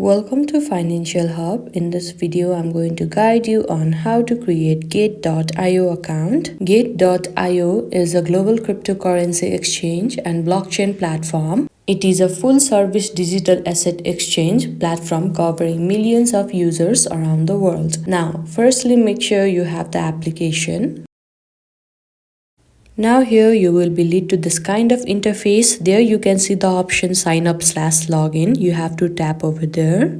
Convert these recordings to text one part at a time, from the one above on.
Welcome to Financial Hub. In this video, I'm going to guide you on how to create Gate.io account. Gate.io is a global cryptocurrency exchange and blockchain platform. It is a full-service digital asset exchange platform covering millions of users around the world. Now, firstly, make sure you have the application. Now here you will be led to this kind of interface. There you can see the option sign up/login. You have to tap over there.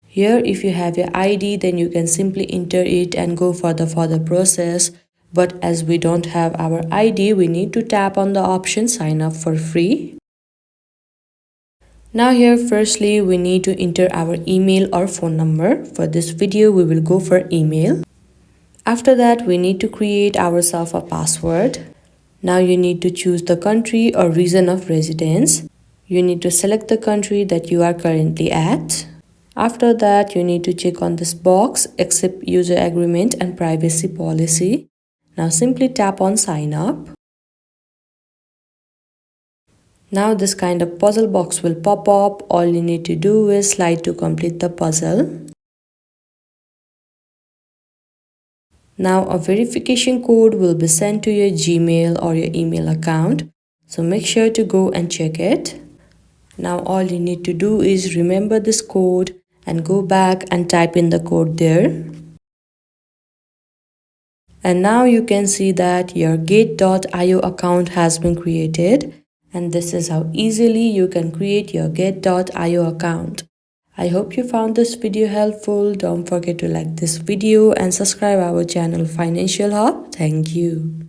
Here if you have your ID, then you can simply enter it and go for the further process. But as we don't have our ID, we need to tap on the option sign up for free. Now here firstly we need to enter our email or phone number. For this video we will go for email. After that, we need to create ourselves a password. Now you need to choose the country or region of residence. You need to select the country that you are currently at. After that, you need to check on this box, accept user agreement and privacy policy. Now simply tap on sign up. Now this kind of puzzle box will pop up. All you need to do is slide to complete the puzzle. Now a verification code will be sent to your Gmail or your email account. So make sure to go and check it. Now all you need to do is remember this code and go back and type in the code there. And now you can see that your Gate.io account has been created. And this is how easily you can create your Gate.io account. I hope you found this video helpful. Don't forget to like this video and subscribe our channel Financial Hub. Thank you.